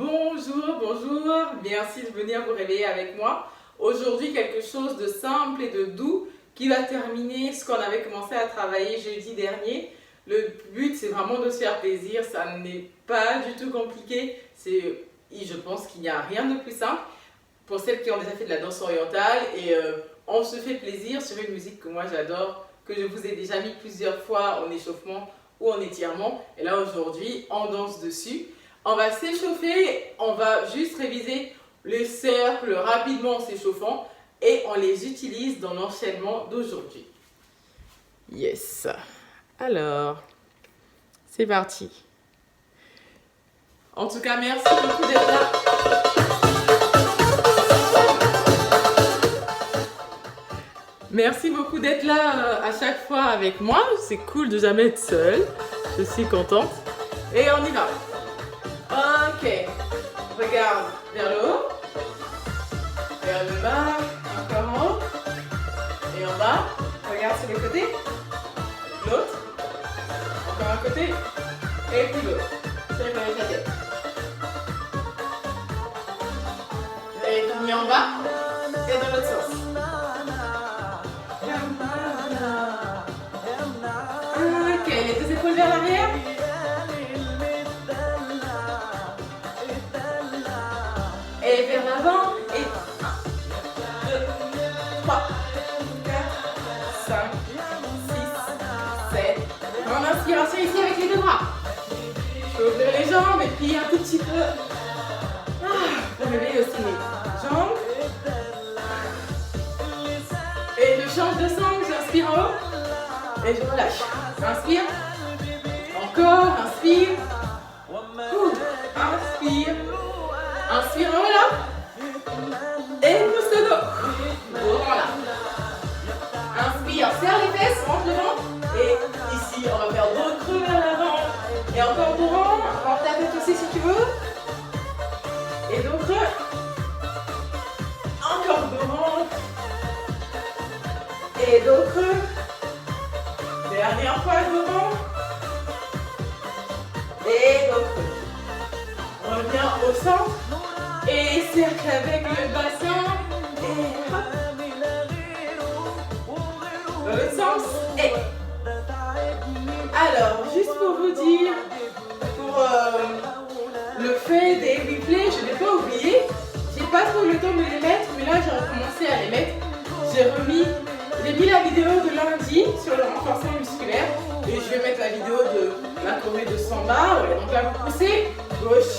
Bonjour, bonjour, merci de venir vous réveiller avec moi. Aujourd'hui, quelque chose de simple et de doux qui va terminer ce qu'on avait commencé à travailler jeudi dernier. Le but, c'est vraiment de se faire plaisir, ça n'est pas du tout compliqué. Je pense qu'il n'y a rien de plus simple pour celles qui ont déjà fait de la danse orientale et on se fait plaisir sur une musique que moi j'adore, que je vous ai déjà mis plusieurs fois en échauffement ou en étirement. Et là aujourd'hui, on danse dessus. On va s'échauffer, on va juste réviser les cercles rapidement en s'échauffant et on les utilise dans l'enchaînement d'aujourd'hui. Yes. Alors, c'est parti. En tout cas, merci beaucoup d'être là. Merci beaucoup d'être là à chaque fois avec moi. C'est cool de jamais être seule. Je suis contente. Et on y va. Ok, regarde vers le haut, vers le bas, encore en haut, et en bas, regarde sur le côté, l'autre, encore un côté, et puis l'autre, sur le côté de la tête. Et puis en bas, et dans l'autre sens. Ok, les deux épaules vers l'arrière. Et vers l'avant, et 1, 2, 3, 4, 5, 6, 7. En inspiration ici avec les deux bras. Je peux ouvrir les jambes et plier un tout petit peu. Pour réveiller aussi mes jambes. Et je change de sens, j'inspire en haut. Et je relâche. Inspire. Encore, inspire. Inspire. Inspire en haut là. Et pousse le dos. Voilà. Inspire, serre les fesses, rentre le ventre. Et ici, on va faire dos creux vers l'avant. Et encore dos rond. Rentre ta tête aussi si tu veux. Et dos creux. Encore dos rond. Et dos creux. Dernière fois, dos rond. Et dos creux. On revient au centre. Et cercle avec le bassin. Et hop. Dans l'autre sens. Et. Alors, juste pour vous dire, pour le fait des replays, je n'ai pas oublié. J'ai pas trop le temps de les mettre, mais là j'ai recommencé à les mettre. J'ai mis la vidéo de lundi sur le renforcement musculaire. Et je vais mettre la vidéo de la choré de Samba. Ouais, donc là vous poussez, gauche,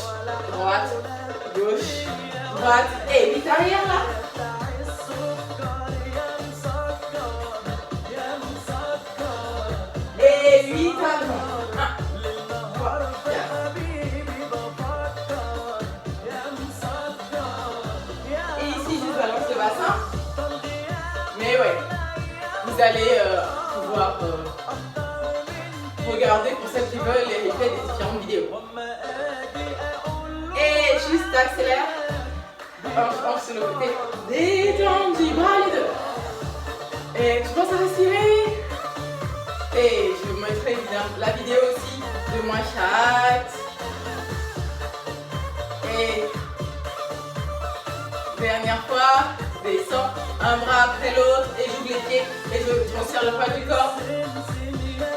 droite, gauche, droite, et 8 arrière là. Et 8 avant. 1, 3, 4. Et ici, je balance le bassin. Mais ouais, vous allez pouvoir regarder pour celles qui veulent les replays des différentes vidéos. Et juste accélère. Hanche sur le côté. Détendu, bras les deux. Et tu penses à respirer. Et je vous mettrai la vidéo aussi de moi chatte. Et dernière fois, descends un bras après l'autre et j'ouvre les pieds et je transfère le poids du corps.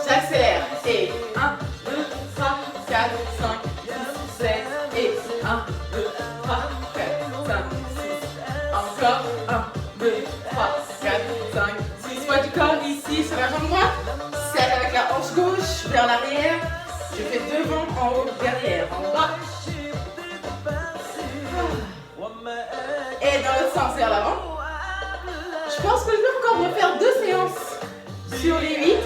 J'accélère. Et 1, 2, 3, 4, 5, 6, 7. Et 1, 2, 3, 4, 5, 6. Encore. 1, 2, 3, 4, 5, 6. Poids du corps ici sur la jambe droite. Serre avec la hanche gauche vers l'arrière. Je fais devant, en haut, derrière, en bas. Et dans l'autre sens, vers l'avant. Je pense que je vais encore refaire 2 séances sur les 8.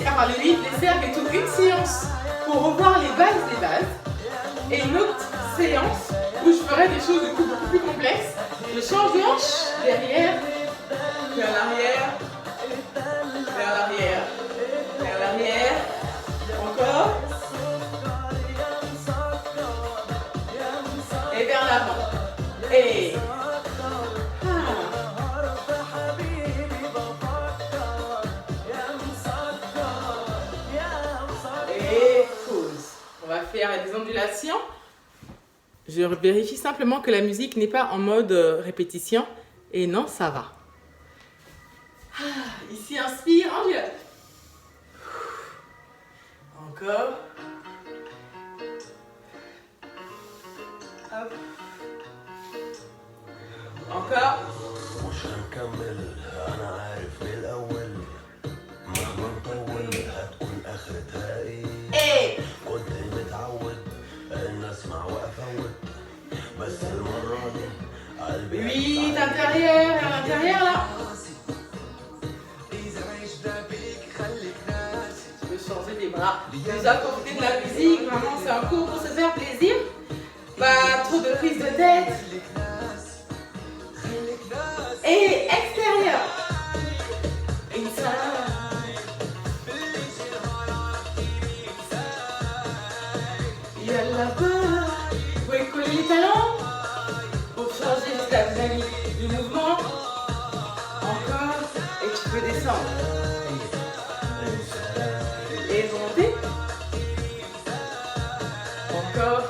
Enfin, les 8, les cercles et tout. Une séance pour revoir les bases des bases. Et une autre séance où je ferai des choses du coup beaucoup plus complexes. Je change de hanche, derrière, vers l'arrière, vers l'arrière, vers l'arrière. Encore. Et vers l'avant. Et pause. On va faire des ondulations. Je vérifie simplement que la musique n'est pas en mode répétition. Et non, ça va. Ici, inspire, Angela. Encore. Hop. Encore. مش هنكمل انا عارف من الاول مهما نطول هتكون اخرتها ايه كنت متعود ان اسمع وافوت بس المره دي قلبي 8 intérieur à l'intérieur là. Tu peux changer les bras. Déjà profiter de la musique, vraiment c'est un cours pour se faire plaisir. Pas trop de prise de tête. Et extérieur. Inside. Yalla bas. Vous pouvez coller les talons pour changer juste la dynamique du mouvement. Encore. Et tu peux descendre. Et monter. Encore.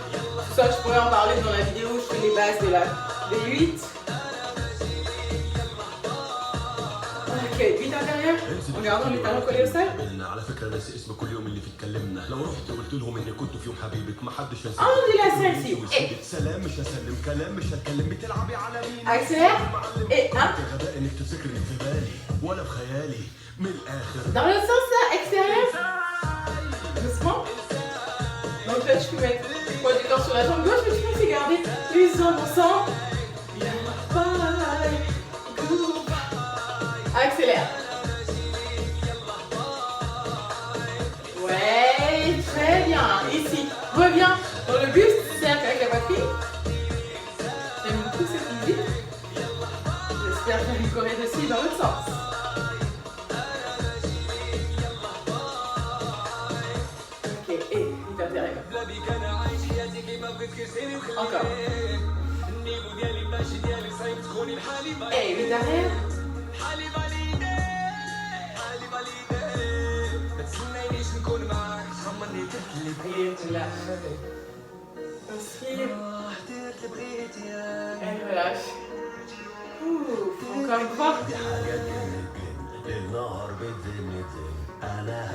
Ça, je pourrais en parler dans la vidéo où je fais les bases de la V8. Ok, 8 intérieur. En gardant les talons collés au sol. على فكره ناسي اسم كل يوم اللي فيه اتكلمنا لو رحت قلت لهم اني كنت في يوم حبيبك ما حدش Ondulation ici. سلام مش هسلم كلام مش هتكلم بتلعبي على مين Accélère. Et 1. غباء انك تفتكرني في بالي ولا في خيالي من الاخر Dans le sens là, extérieur. Doucement. Donc là, tu peux mettre le poids du corps sur la jambe gauche, mais tu peux aussi garder les jambes ensemble. Accélère. Ouais, très bien. Ici, reviens dans le buste, cercle avec la poitrine. J'aime beaucoup cette musique. J'espère faire une choré aussi dans l'autre sens. Ok, et vite intérieur. Encore. Et vite arrière. Et relâche. Inspire. Et relâche. Ouf, encore une fois.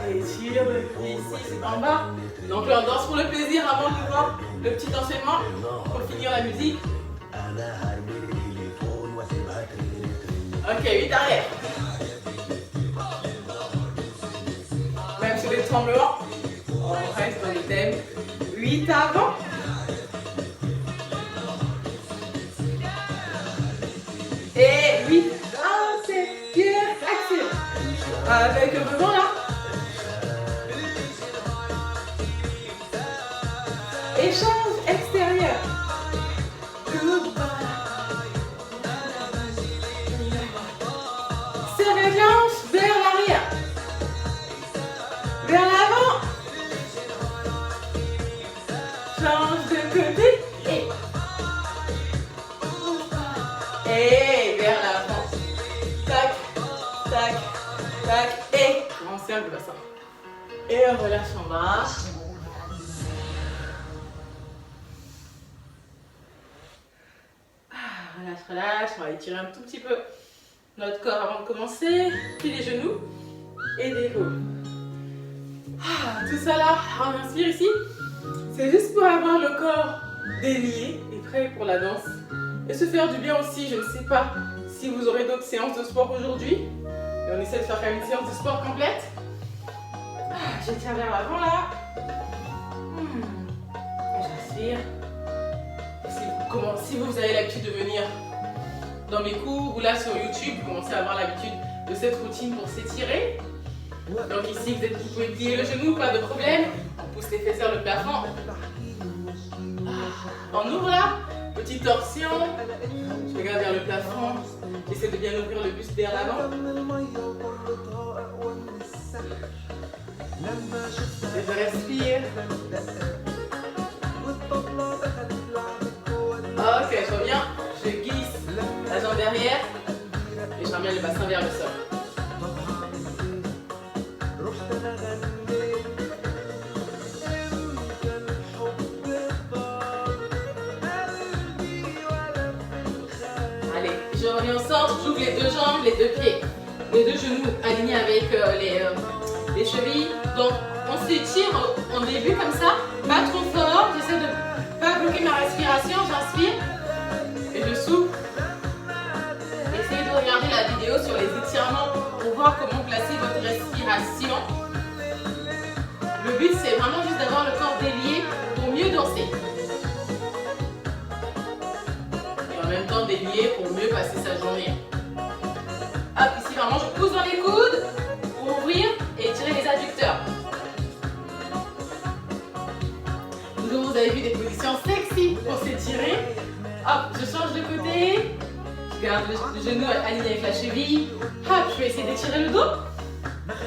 Et tire le pied ici, en bas. Donc là, on danse pour le plaisir avant de voir le petit enchaînement pour finir la musique. Ok, 8 arrière. Même sur les tremblements, on reste dans le thème. 8 avant. Et 8 intérieur. Accélère. Avec le mouvement là. Échange extérieur. Serre les hanches vers l'arrière. Vers l'avant. Change de côté. Et vers l'avant. Tac, tac, tac. Et grand cercle de bassin. Et on relâche en bas. Relâche, relâche. On va étirer un tout petit peu notre corps avant de commencer. Puis les genoux et des épaules. Tout ça là, on inspire ici. C'est juste pour avoir le corps délié et prêt pour la danse. Et se faire du bien aussi. Je ne sais pas si vous aurez d'autres séances de sport aujourd'hui. Et on essaie de faire quand même une séance de sport complète. Je tiens vers l'avant là. Et j'inspire. Si vous avez l'habitude de venir dans mes cours ou là sur YouTube, vous commencez à avoir l'habitude de cette routine pour s'étirer. Donc ici, vous pouvez plier le genou, pas de problème. On pousse les fesses vers le plafond. On ouvre là, petite torsion. Je regarde vers le plafond. J'essaie de bien ouvrir le buste vers l'avant. Et je respire. Ok, je reviens. Je glisse la jambe derrière. Et je ramène le bassin vers le sol. Je reviens au centre, j'ouvre les deux jambes, les deux pieds. Les deux genoux alignés avec les chevilles. Donc on s'étire en début comme ça, pas trop fort. J'essaie de ne pas bloquer ma respiration, j'inspire et je souffle. Essayez de regarder la vidéo sur les étirements pour voir comment placer votre respiration. Le but c'est vraiment juste d'avoir le corps délié pour mieux danser. Et en même temps délié pour mieux passer sa journée. Hop, ici vraiment je pousse dans les coudes pour ouvrir et étirer les adducteurs. Donc vous avez vu des positions sexy pour s'étirer. Hop, je change de côté. Je garde le genou aligné avec la cheville. Hop, je vais essayer d'étirer le dos.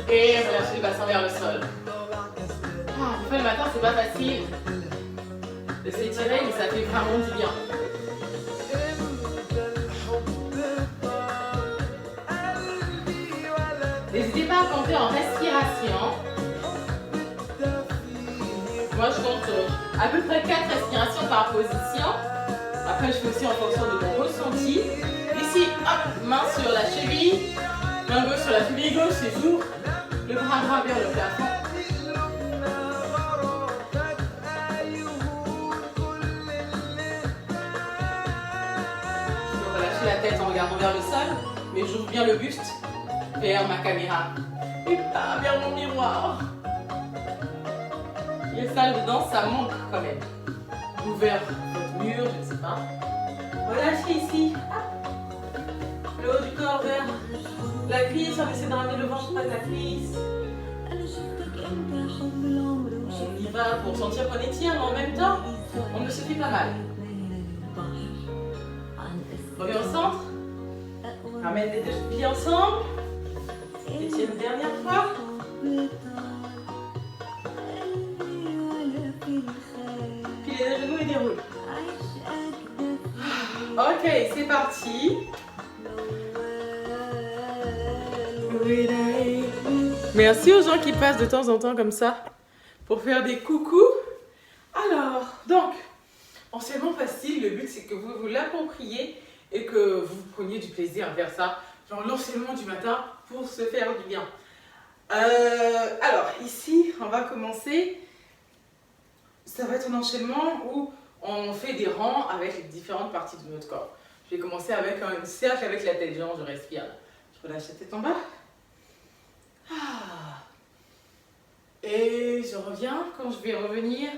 Et relâcher le bassin vers le sol. Des fois le matin c'est pas facile de s'étirer, mais ça fait vraiment du bien. N'hésitez pas à compter en respiration. Moi je compte à peu près 4 respirations par position. Après je fais aussi en fonction de mon ressenti. Ici, hop, main sur la cheville, main gauche sur la cheville gauche et j'ouvre le bras droit vers le plafond. Je peux relâcher la tête en regardant vers le sol, mais j'ouvre bien le buste vers ma caméra et pas vers mon miroir. Les salles de danse, ça manque quand même. Ouvert votre mur, je ne sais pas. Relâchez ici. Le haut du corps vers la cuisse, on essaie de ramener le ventre près de la cuisse. On y va pour sentir qu'on étire, mais en même temps, on ne se fait pas mal. Reviens au centre. Ramène les deux pieds ensemble. Étire une dernière fois. Puis les deux genoux et déroule. Ok, c'est parti. Merci aux gens qui passent de temps en temps comme ça pour faire des coucous. Alors, donc, enseignement facile, le but c'est que vous vous l'appropriez et que vous preniez du plaisir à faire ça. Genre l'enseignement du matin pour se faire du bien. Alors, ici, on va commencer. Ça va être un enchaînement où on fait des rangs avec les différentes parties de notre corps. Je vais commencer avec un cercle avec la tête, genre je respire. Je relâche la tête en bas. Et je reviens. Quand je vais revenir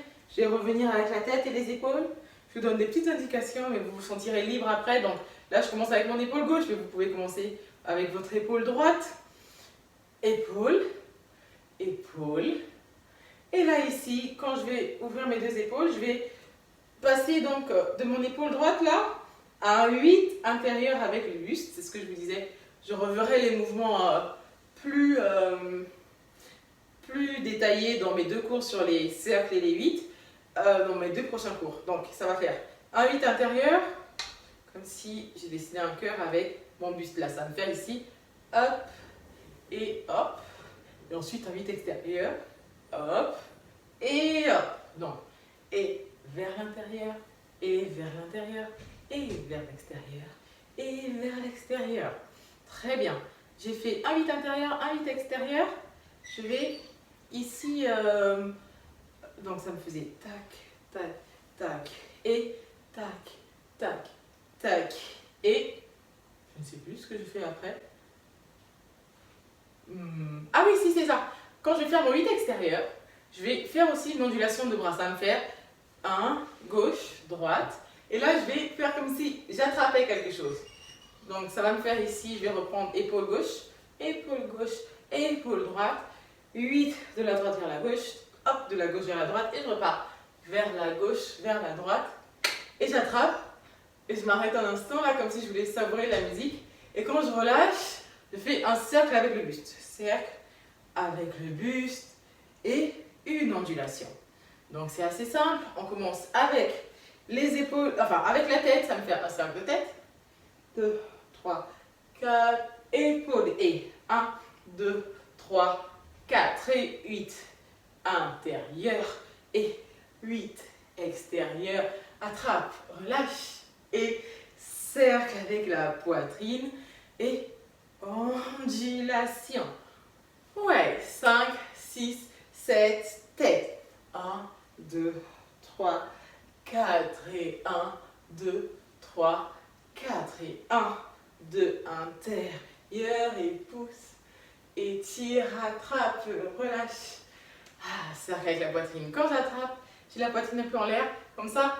avec la tête et les épaules. Je vous donne des petites indications, mais vous vous sentirez libre après. Donc là, je commence avec mon épaule gauche, mais vous pouvez commencer avec votre épaule droite. Épaule, épaule. Et là, ici, quand je vais ouvrir mes deux épaules, je vais passer donc de mon épaule droite là à un 8 intérieur avec le buste. C'est ce que je vous disais. Je reverrai les mouvements plus détaillés dans mes deux cours sur les cercles et les 8 dans mes deux prochains cours. Donc, ça va faire un 8 intérieur, comme si j'ai dessiné un cœur avec mon buste là. Ça va me faire ici, hop, et hop. Et ensuite, un 8 extérieur, hop, et hop. Donc, et vers l'intérieur, et vers l'intérieur, et vers l'extérieur, et vers l'extérieur. Très bien. J'ai fait un 8 intérieur, un 8 extérieur. Je vais ici, donc ça me faisait tac, tac, tac, et tac, tac, tac, et je ne sais plus ce que je fais après. Ah oui, si, c'est ça. Quand je vais faire mon 8 extérieur, je vais faire aussi une ondulation de bras. Ça va me faire 1, gauche, droite. Et là, je vais faire comme si j'attrapais quelque chose. Donc, ça va me faire ici, je vais reprendre épaule gauche, épaule droite. 8 de la droite vers la gauche, hop, de la gauche vers la droite. Et je repars vers la gauche, vers la droite. Et j'attrape. Et je m'arrête un instant, là, comme si je voulais savourer la musique. Et quand je relâche, je fais un cercle avec le buste. Cercle avec le buste et une ondulation. Donc, c'est assez simple. On commence avec les épaules, enfin, avec la tête, ça me fait un cercle de tête. 2, 3, 4, épaules. Et 1, 2, 3, 4 et 8. Intérieur et 8 extérieur. Attrape, relâche et cercle avec la poitrine et ondulation. Ouais, 5, 6, 7, tête. 1, 2, 3, 4 et 1, 2, 3, 4 et 1, 2, intérieur et pousse. Étire, attrape, relâche. Ah, cercle avec la poitrine. Quand j'attrape, j'ai la poitrine un peu en l'air, comme ça,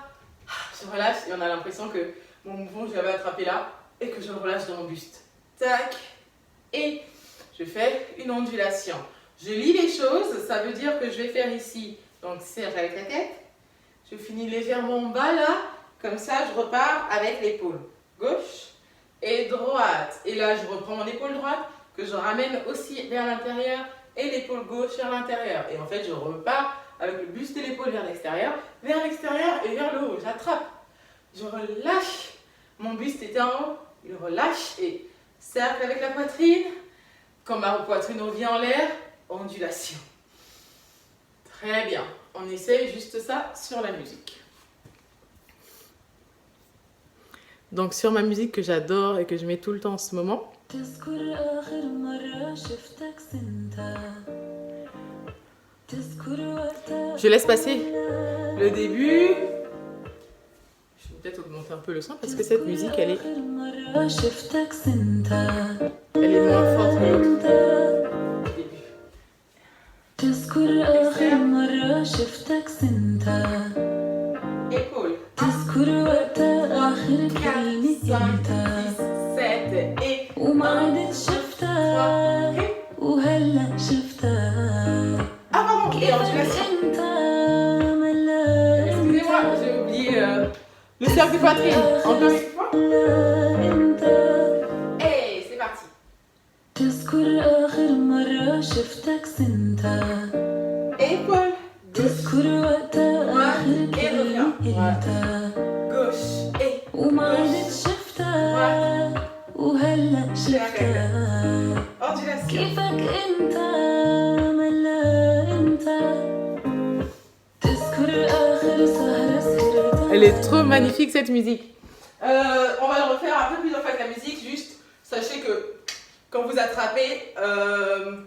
je relâche et on a l'impression que mon mouvement, je l'avais attrapé là et que je le relâche dans mon buste. Tac. Et je fais une ondulation. Je lis les choses, ça veut dire que je vais faire ici, donc cercle avec la tête. Je finis légèrement en bas là, comme ça je repars avec l'épaule gauche et droite. Et là je reprends mon épaule droite, que je ramène aussi vers l'intérieur et l'épaule gauche vers l'intérieur. Et en fait je repars avec le buste et l'épaule vers l'extérieur et vers le haut. J'attrape, je relâche, mon buste était en haut, il relâche et cercle avec la poitrine. Quand ma poitrine revient en l'air, ondulation. Très bien. On essaye juste ça sur la musique. Donc sur ma musique que j'adore et que je mets tout le temps en ce moment. Je laisse passer le début. Je vais peut-être augmenter un peu le son parce que cette musique, elle est moins forte que l'autre. Début. Épaule. 1, 2, 3, 4, 5, 6, 7 et 1, 2, 3 et... Ah pardon, et ondulation. Excusez-moi, j'ai oublié le cercle de poitrine. Encore une fois. Et c'est parti. Épaule gauche, droite et reviens. Droite, gauche et gauche, droite, cercle, ondulation. Elle est trop magnifique cette musique. On va le refaire un peu plusieurs fois avec la musique. Juste, sachez que quand vous attrapez,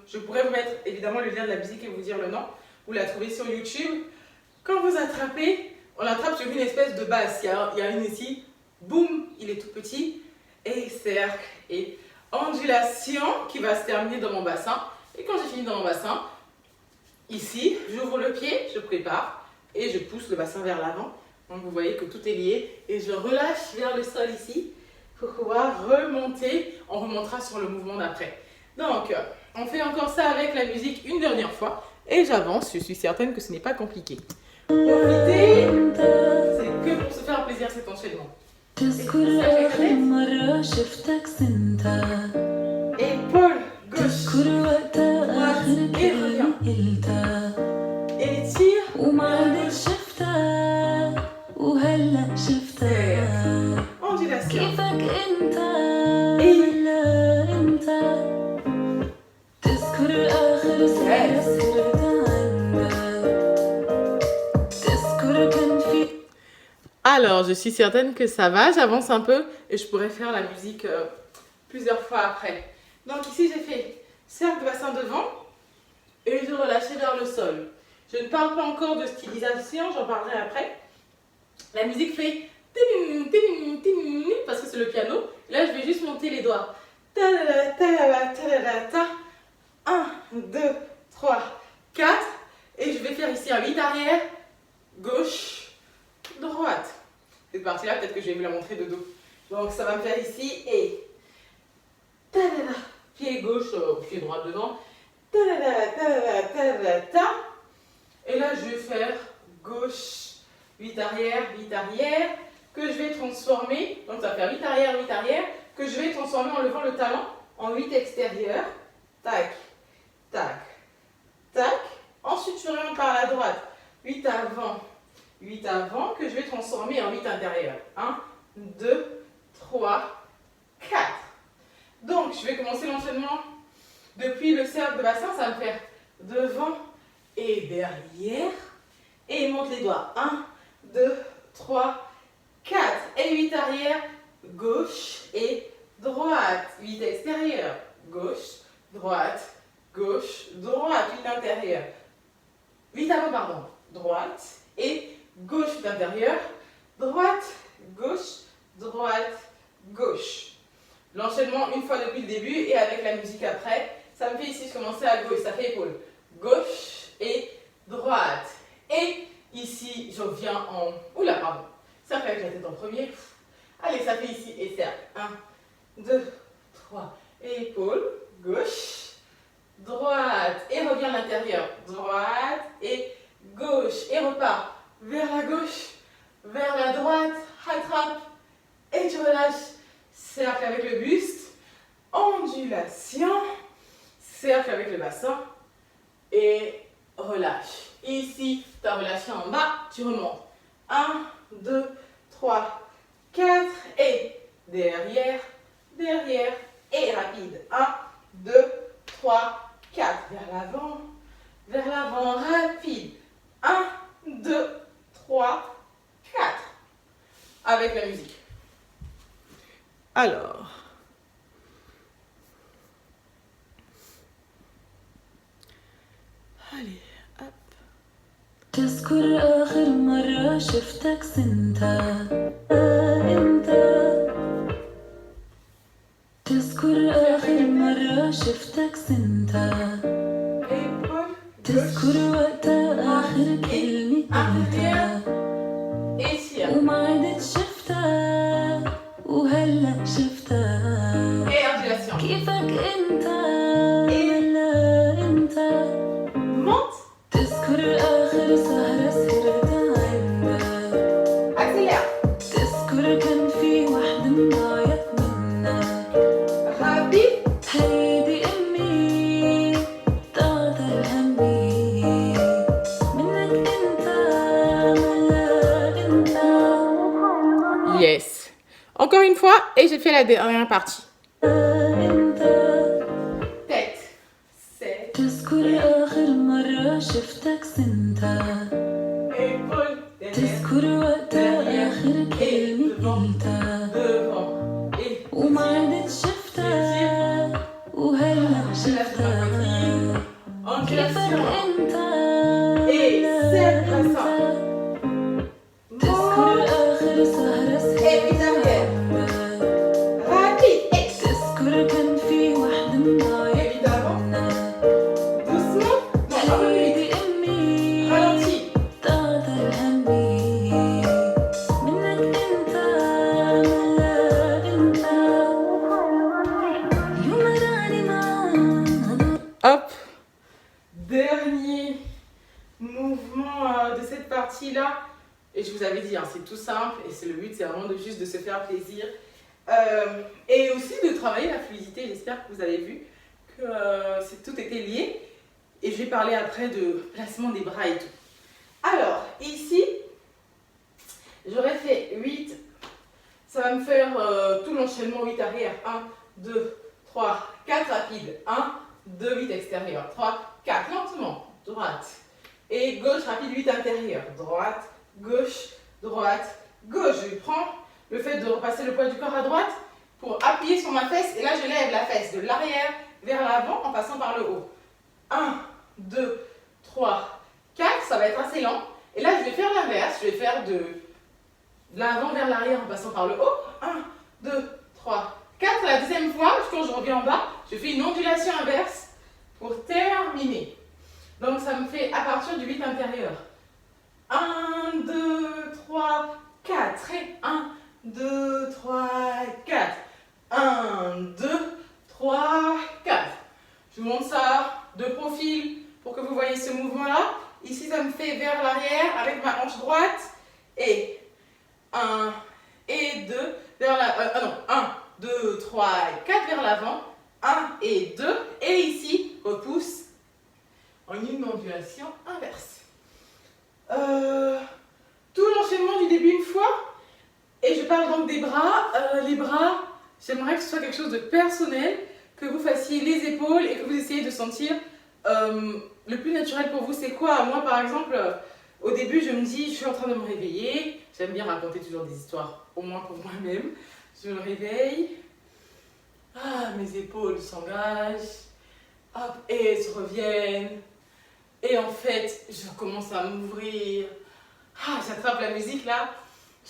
je pourrais vous mettre évidemment le lien de la musique et vous dire le nom. Vous la trouvez sur YouTube. Quand vous attrapez, on l'attrape sur une espèce de base. Il y a une ici, boum, il est tout petit. Et cercle et ondulation qui va se terminer dans mon bassin. Et quand j'ai fini dans mon bassin, ici, j'ouvre le pied, je prépare et je pousse le bassin vers l'avant. Donc vous voyez que tout est lié et je relâche vers le sol ici pour pouvoir remonter. On remontera sur le mouvement d'après. Donc, on fait encore ça avec la musique une dernière fois et j'avance. Je suis certaine que ce n'est pas compliqué. Profitez, c'est que pour se faire plaisir cet enchaînement. Épaule gauche, droite et reviens. Étire, ondulation. Alors, je suis certaine que ça va. J'avance un peu et je pourrais faire la musique plusieurs fois après. Donc ici, j'ai fait cercle de bassin devant et je relâche vers le sol. Je ne parle pas encore de stylisation, j'en parlerai après. La musique fait parce que c'est le piano. Là, je vais juste monter les doigts. 1, 2, 3, 4. Et je vais faire ici un 8 arrière, gauche, droite. Cette partie-là, peut-être que je vais vous la montrer de dos. Donc, ça va me faire ici et pied gauche, pied droit devant. Et là, je vais faire gauche, 8 arrière, que je vais transformer. Donc, ça va faire 8 arrière, que je vais transformer en levant le talon en 8 extérieur. Tac, tac, tac. Ensuite, je remonte par la droite. 8 avant, que je vais transformer en 8 intérieur. 1, 2, 3, 4. Donc, je vais commencer l'enchaînement depuis le cercle de bassin. Ça va me faire devant et derrière. Et monte les doigts. 1, 2, 3, 4. Et 8 arrière, gauche et droite. 8 extérieur. Gauche, droite, gauche, droite. 8 intérieur. 8 avant, pardon. Droite et gauche, 8 intérieur. Droite, gauche, droite, gauche. L'enchaînement une fois depuis le début et avec la musique après. Ça me fait ici commencer à gauche, ça fait épaule. Gauche et droite. Et ici, je viens en... Oula, pardon. Cercle avec la tête en premier. Allez, ça fait ici et cercle. 1, 2, 3. Épaule, gauche, droite. Et reviens à l'intérieur. Droite et gauche. Et repars vers la gauche, vers la droite. Rattrape. Et tu relâches. Cercle avec le buste. Ondulation. Cercle avec le bassin. Et relâche. Ici, tu as relâché en bas. Tu remontes. 1, 2, 3, 4. Et derrière, derrière. Et rapide. 1, 2, 3, 4. Vers l'avant, rapide. 1, 2, 3, 4. Avec la musique. Alors. Allez, hop. تذكر آخر مرة شفتك سنتا انت تذكر آخر مرة شفتك سنتا تذكر وقتها آخر كلمة قلتها وما عدت شفتها وهلأ شفتها كيفك انت ولا انت تذكر آخر سهرة سهرتها عندك تذكر كان في وحدة مضايق منك هيدي أمي طاقة الهمي منك أنت ولا أنت. Yes. Encore une fois, et j'ai fait la dernière partie. Tête. C'est. تذكر آخر مرة شفتك سنتا Épaule. تذكر وقتها آخر كلمة قلتها Devant. Et. وما عدت شفتها وهلأ شفتها كيفك انت ولا انت تذكر آخر سهرة سهرتها عندك تذكر كان في وحدة مضايق منك هيدي أمي طاقة الهمي منك انت ولا انت يوم راني معاك. Hop. Dernier mouvement de cette partie-là. Et je vous avais dit, hein, c'est tout simple. Et c'est le but, c'est vraiment juste de se faire plaisir. Et aussi de travailler la fluidité. J'espère que vous avez vu que tout était lié. Et je vais parler après de placement des bras et tout. Alors, ici, j'aurais fait 8. Ça va me faire tout l'enchaînement 8 arrière. 1, 2, 3, 4 rapide. 1, 2, 8 extérieur. 3, 4. Lentement. Droite. Et gauche rapide 8 intérieur. Droite, gauche, droite, gauche. Je prends le fait de repasser le poids du corps à droite pour appuyer sur ma fesse. Et là, je lève la fesse de l'arrière vers l'avant en passant par le haut. 1, 2, 3, 4. Ça va être assez lent. Et là, je vais faire l'inverse. Je vais faire de l'avant vers l'arrière en passant par le haut. 1, 2, 3, 4. La deuxième fois, quand je reviens en bas, je fais une ondulation inverse pour terminer. Donc, ça me fait à partir du 8 intérieur. 1, 2, 3, 4. Et 1, 2, 3, 4. 1, 2, 3, 4. Je vous montre ça de profil pour que vous voyez ce mouvement-là. Ici, ça me fait vers l'arrière avec ma hanche droite. Et 1 et 2 vers la... non, 1, 2, 3, 4 vers l'avant. 1 et 2. Et ici, repousse en une ondulation inverse. Tout l'enchaînement du début une fois. Et je parle donc des bras. Les bras, j'aimerais que ce soit quelque chose de personnel, que vous fassiez les épaules et que vous essayez de sentir le plus naturel pour vous. C'est quoi? Moi, par exemple, au début, je me dis, je suis en train de me réveiller. J'aime bien raconter toujours des histoires, au moins pour moi-même. Je me réveille. Ah, mes épaules s'engagent. Hop, et elles se reviennent. Et en fait, je commence à m'ouvrir. Ah, j'attrape la musique là.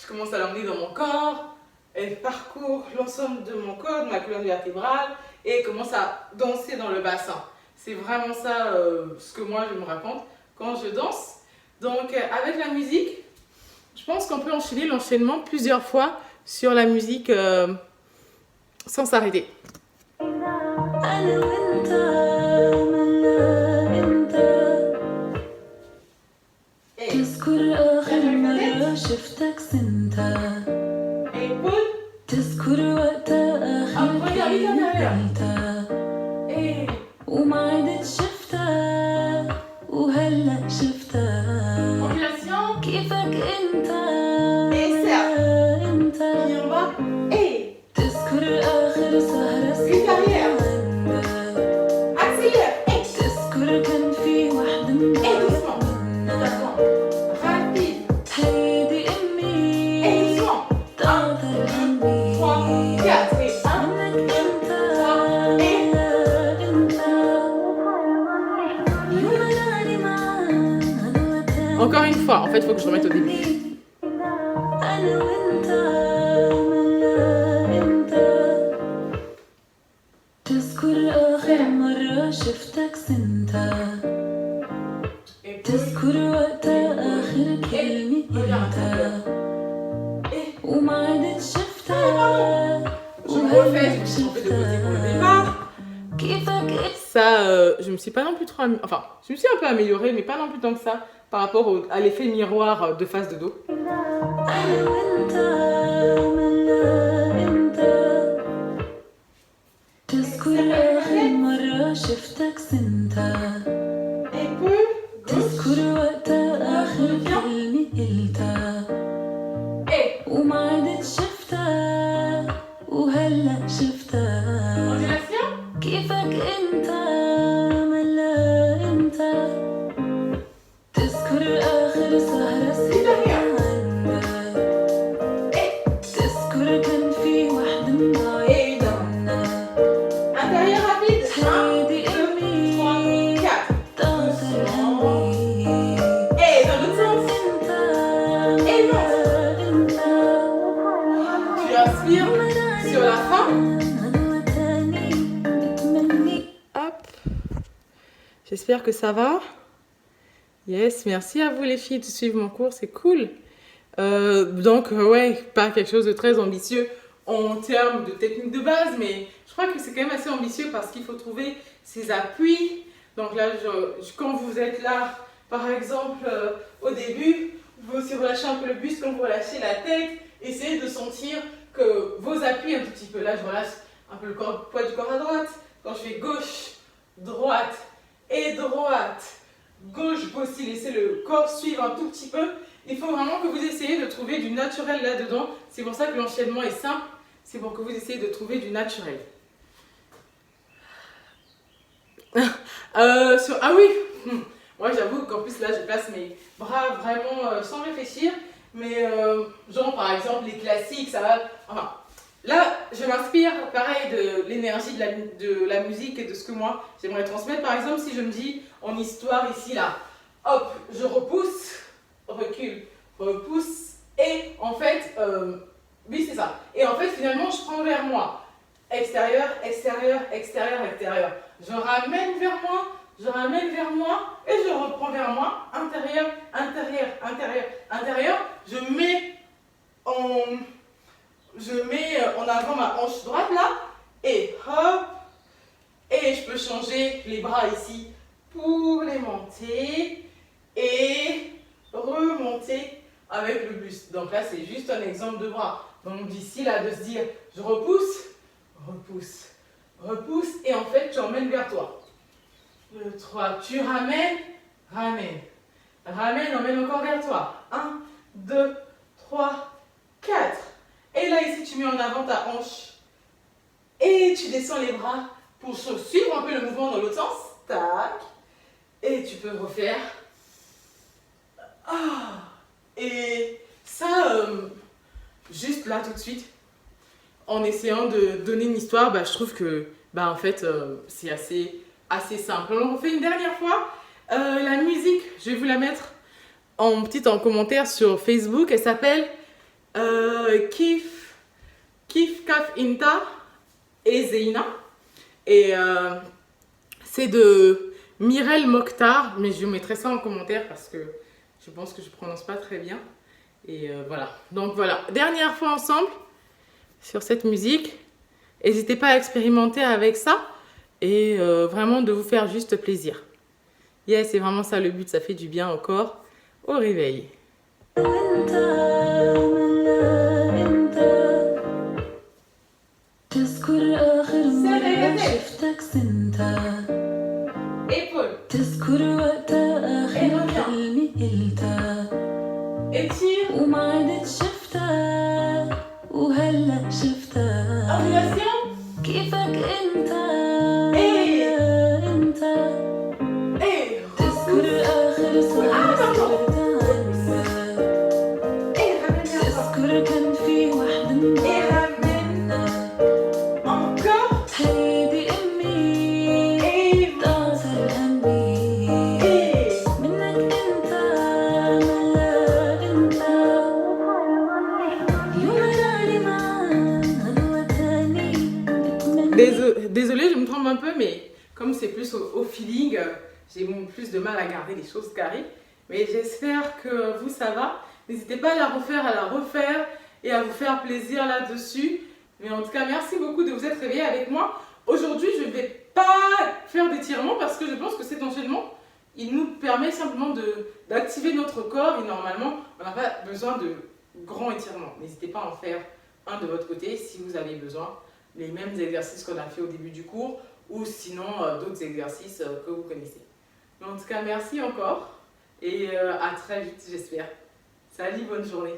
Je commence à l'emmener dans mon corps. Elle parcourt l'ensemble de mon corps, de ma colonne vertébrale. Et elle commence à danser dans le bassin. C'est vraiment ça ce que moi je me raconte quand je danse. Donc avec la musique, je pense qu'on peut enchaîner l'enchaînement plusieurs fois sur la musique sans s'arrêter. أنا وأنت منا أنت تذكر آخر مرة شفتك سنتا Épaule. تذكر وقتها آخر كلمة قلتها وما عدت شفتها وهلأ شفتها Ondulation. كيفك أنت serre. أنت Pied en bas. Et تذكر آخر سهرة Puis derrière. عندك Accélère. Et تذكر كان في وحدة doucement. منا D'accord. Rapide. هيدي أمي Et doucement. تعطر 3, همي 4. Et 1. عنك أنت Et أنت يوم أناني معانا وتاني encore une fois, en fait, il faut que je remette au début. أنا وأنت منا أنت تذكر آخر مرة شفتك سنتا Épaule. تذكر وقتها آخر كلمة قلتها Et وما عدت شفتها je refais. Je me suis trompée de côté pour le départ. كيفك Ça, je me suis pas non plus trop... Enfin, je me suis un peu améliorée, mais pas non plus tant que ça, par rapport à l'effet miroir de face de dos. أنا وأنت منا أنت تذكر آخر مرة شفتك سنتا Épaule. Gauche. تذكر وقتها آخر كلمة قلتها Et وما عدت شفتها وهلأ شفتها ondulation. كيفك أنت ملا أنت تذكر آخر سهرة عندك تذكر كان في وحدة مضايقنا Intérieur rapide. 1, هيدي 2, 3, أمي 4. تعطر همي Et dans l'autre sens. أنت Et non. أنت Tu inspires sur la fin. أنا وتاني بتمني Hop. J'espère que ça va. Yes, merci à vous les filles de suivre mon cours, c'est cool. Donc, ouais, pas quelque chose de très ambitieux en termes de technique de base, mais je crois que c'est quand même assez ambitieux parce qu'il faut trouver ses appuis. Donc là, quand vous êtes là, par exemple, au début, vous pouvez aussi relâcher un peu le buste, quand vous relâchez la tête, essayez de sentir que vos appuis un tout petit peu. Là, je relâche un peu le poids du corps à droite. Quand je fais gauche, droite et droite, gauche, aussi, laissez le corps suivre un tout petit peu. Il faut vraiment que vous essayiez de trouver du naturel là-dedans. C'est pour ça que l'enchaînement est simple. C'est pour que vous essayez de trouver du naturel. Ah oui, moi j'avoue qu'en plus là je place mes bras vraiment sans réfléchir. Mais genre par exemple les classiques, ça va... Enfin, là je m'inspire pareil de l'énergie de la musique et de ce que moi j'aimerais transmettre. Par exemple si je me dis en histoire ici là, hop, je repousse, recule, repousse et en fait, oui c'est ça. Et en fait finalement je prends vers moi, extérieur, extérieur, extérieur, extérieur. Je ramène vers moi et je reprends vers moi, intérieur, intérieur, intérieur, intérieur. Je mets en avant ma hanche droite là et hop, et je peux changer les bras ici pour les monter et remonter avec le buste. Donc là c'est juste un exemple de bras. Donc d'ici là de se dire je repousse, repousse, repousse et en fait tu emmènes vers toi. Le 3, tu ramènes, ramène, ramène, emmène encore vers toi. 1, 2, 3, 4. Et là ici tu mets en avant ta hanche et tu descends les bras pour suivre un peu le mouvement dans l'autre sens. Tac. Et tu peux refaire. Ah. Et ça, juste là tout de suite, en essayant de donner une histoire, je trouve que en fait c'est assez simple. On refait une dernière fois. La musique, je vais vous la mettre en commentaire sur Facebook. Elle s'appelle Kif Kaf Inta et Zeina. Et c'est de Mirel Mokhtar, mais je vous mettrai ça en commentaire parce que je pense que je ne prononce pas très bien. Et voilà. Donc voilà, dernière fois ensemble sur cette musique. N'hésitez pas à expérimenter avec ça et vraiment de vous faire juste plaisir. Yes, c'est vraiment ça le but, ça fait du bien au corps, au réveil. وانت انت تذكر آخر مرة شفتك سنتها Épaule. تذكر وقتها آخر كلمة قلتها Étire. وما عدت شفتها وهلأ شفتها Ovulation. كيفك انت إيه. انت Et تذكر آخر سؤال سألتها عنك تذكر كان في وحدة منا encore. هيدي أمي Et تعطر همي منك انت ملا انت يوم العالي معانا تاني بتمنى Désolée, je me trompe un peu, mais comme c'est plus au feeling, j'ai plus de mal à garder les choses carrées. Mais j'espère que vous, ça va. N'hésitez pas à la refaire et à vous faire plaisir là-dessus. Mais en tout cas, merci beaucoup de vous être réveillés avec moi. Aujourd'hui, je ne vais pas faire d'étirement parce que je pense que cet enchaînement, il nous permet simplement d'activer notre corps. Et normalement, on n'a pas besoin de grands étirements. N'hésitez pas à en faire un de votre côté si vous avez besoin. Les mêmes exercices qu'on a fait au début du cours ou sinon d'autres exercices que vous connaissez. Mais en tout cas, merci encore et à très vite, j'espère. Salut, bonne journée.